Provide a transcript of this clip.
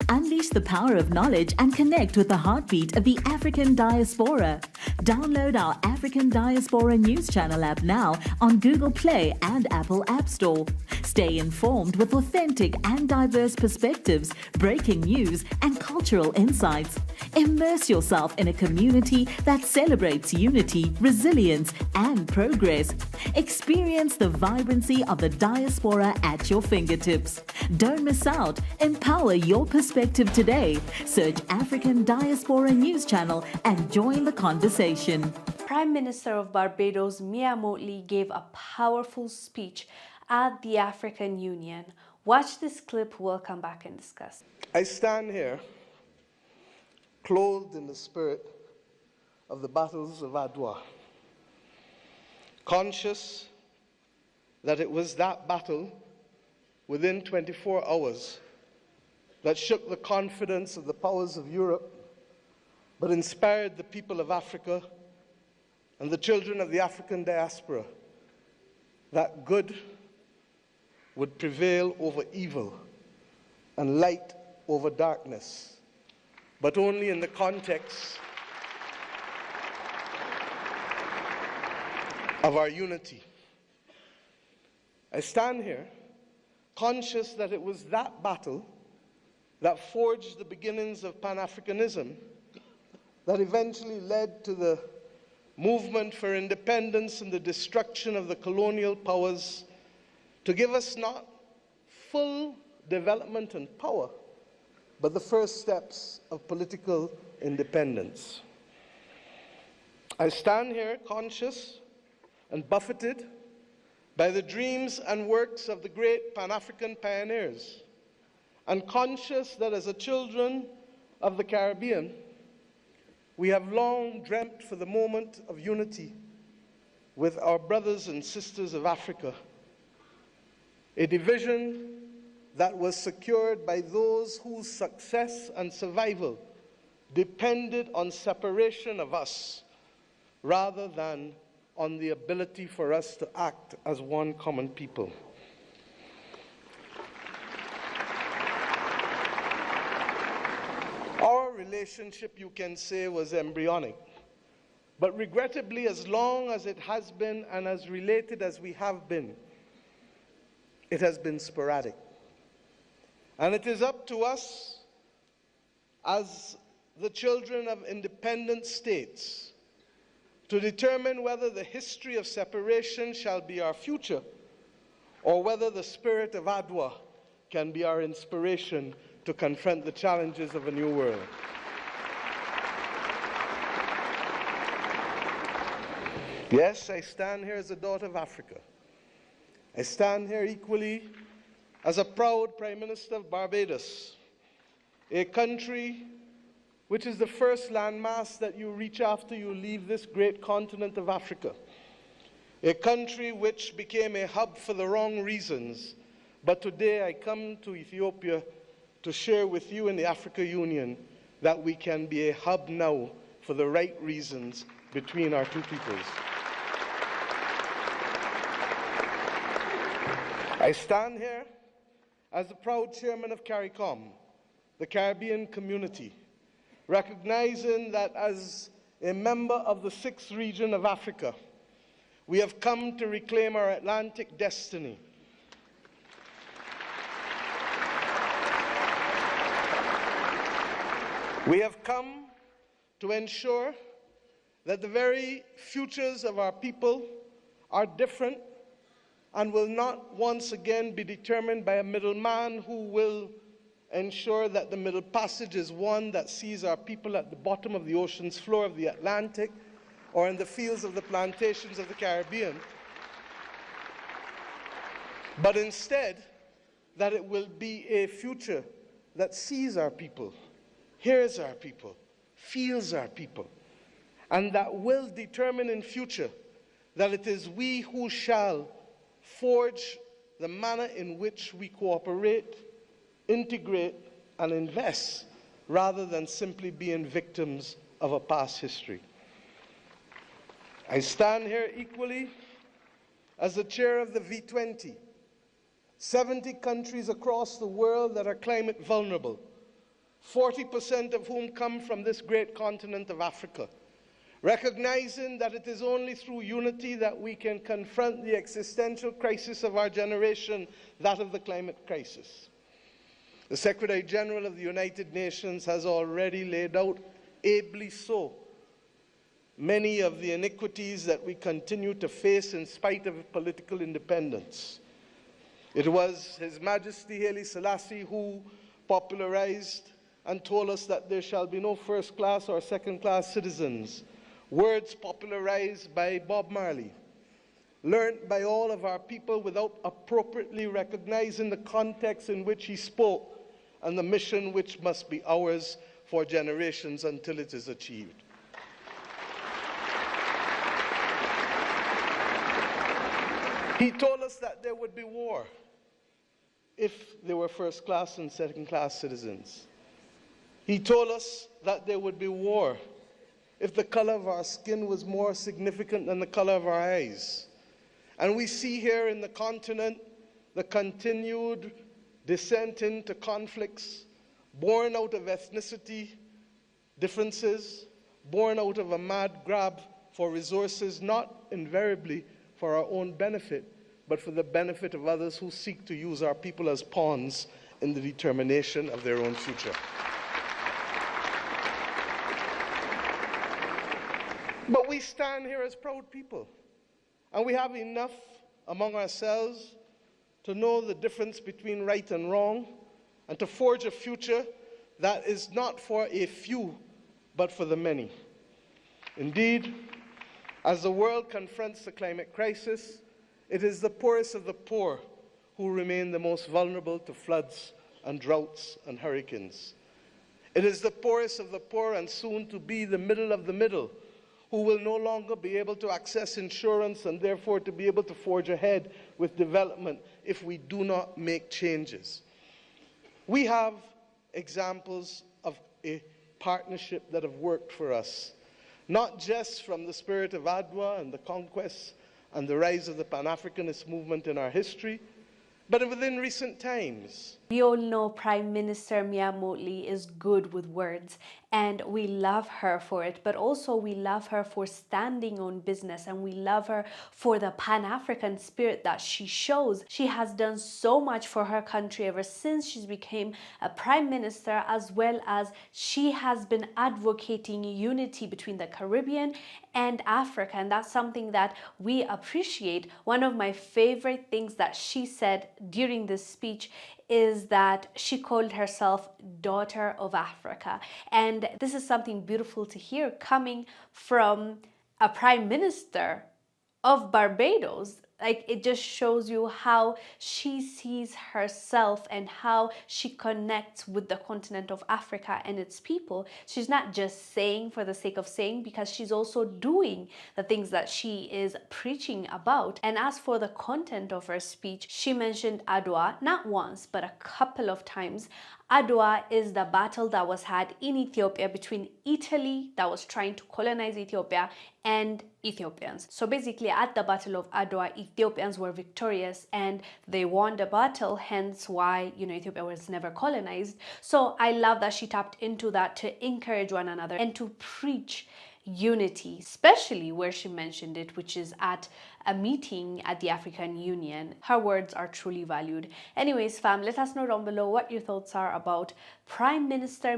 Unleash the power of knowledge and connect with the heartbeat of the African diaspora. Download our African Diaspora News Channel app now on Google Play and Apple App Store. Stay informed with authentic and diverse perspectives, breaking news, and cultural insights. Immerse yourself in a community that celebrates unity, resilience, and progress. Experience the vibrancy of the diaspora at your fingertips. Don't miss out. Empower your perspective today. Search African Diaspora News Channel and join the conversation. Prime Minister of Barbados, Mottley, gave a powerful speech at the African Union. Watch this clip, we'll come back and discuss. I stand here clothed in the spirit of the battles of Adwa, conscious that it was that battle within 24 hours that shook the confidence of the powers of Europe, but inspired the people of Africa and the children of the African diaspora that good would prevail over evil and light over darkness, but only in the context of our unity. I stand here conscious that it was that battle that forged the beginnings of Pan-Africanism that eventually led to the movement for independence and the destruction of the colonial powers to give us not full development and power, but the first steps of political independence. I stand here conscious and buffeted by the dreams and works of the great Pan-African pioneers, and conscious that as a children of the Caribbean, we have long dreamt for the moment of unity with our brothers and sisters of Africa, a division that was secured by those whose success and survival depended on separation of us rather than on the ability for us to act as one common people. Our relationship, you can say, was embryonic, but regrettably, as long as it has been and as related as we have been, it has been sporadic. And it is up to us as the children of independent states to determine whether the history of separation shall be our future or whether the spirit of Adwa can be our inspiration to confront the challenges of a new world. Yes, I stand here as a daughter of Africa. I stand here equally as a proud Prime Minister of Barbados, a country which is the first landmass that you reach after you leave this great continent of Africa, a country which became a hub for the wrong reasons. But today I come to Ethiopia to share with you in the Africa Union that we can be a hub now for the right reasons between our two peoples. I stand here as the proud chairman of CARICOM, the Caribbean community, recognizing that as a member of the 6th region of Africa, we have come to reclaim our Atlantic destiny. We have come to ensure that the very futures of our people are different and will not once again be determined by a middleman who will ensure that the Middle Passage is one that sees our people at the bottom of the ocean's floor of the Atlantic or in the fields of the plantations of the Caribbean, but instead that it will be a future that sees our people, hears our people, feels our people, and that will determine in future that it is we who shall forge the manner in which we cooperate, integrate, and invest, rather than simply being victims of a past history. I stand here equally as the chair of the V20, 70 countries across the world that are climate vulnerable, 40% of whom come from this great continent of Africa, recognizing that it is only through unity that we can confront the existential crisis of our generation, that of the climate crisis. The Secretary General of the United Nations has already laid out, ably so, many of the iniquities that we continue to face in spite of political independence. It was His Majesty Haile Selassie who popularized and told us that there shall be no first-class or second-class citizens, words popularized by Bob Marley, learnt by all of our people without appropriately recognizing the context in which he spoke and the mission which must be ours for generations until it is achieved. He told us that there would be war if there were first-class and second-class citizens. He told us that there would be war if the color of our skin was more significant than the color of our eyes. And we see here in the continent the continued descent into conflicts, born out of ethnicity differences, born out of a mad grab for resources, not invariably for our own benefit, but for the benefit of others who seek to use our people as pawns in the determination of their own future. But we stand here as proud people, and we have enough among ourselves to know the difference between right and wrong, and to forge a future that is not for a few, but for the many. Indeed, as the world confronts the climate crisis, it is the poorest of the poor who remain the most vulnerable to floods and droughts and hurricanes. It is the poorest of the poor, and soon to be the middle of the middle, who will no longer be able to access insurance and therefore to be able to forge ahead with development if we do not make changes. We have examples of a partnership that have worked for us, not just from the spirit of Adwa and the conquest and the rise of the Pan-Africanist movement in our history, but within recent times. We all know Prime Minister Mottley is good with words, and we love her for it, but also we love her for standing on business, and we love her for the Pan-African spirit that she shows. She has done so much for her country ever since she became a Prime Minister, as well as she has been advocating unity between the Caribbean and Africa, and that's something that we appreciate. One of my favorite things that she said during this speech is that she called herself Daughter of Africa. And this is something beautiful to hear coming from a Prime Minister of Barbados. Like, it just shows you how she sees herself and how she connects with the continent of Africa and its people. She's not just saying for the sake of saying, because she's also doing the things that she is preaching about. And as for the content of her speech, she mentioned Adwa not once, but a couple of times. Adwa is the battle that was had in Ethiopia between Italy, that was trying to colonize Ethiopia, and Ethiopians. So basically, at the Battle of Adwa, Ethiopians were victorious and they won the battle, hence why, Ethiopia was never colonized. So I love that she tapped into that to encourage one another and to preach unity, especially where she mentioned it, which is at a meeting at the African Union. Her words are truly valued. Anyways, fam, let us know down below what your thoughts are about Prime Minister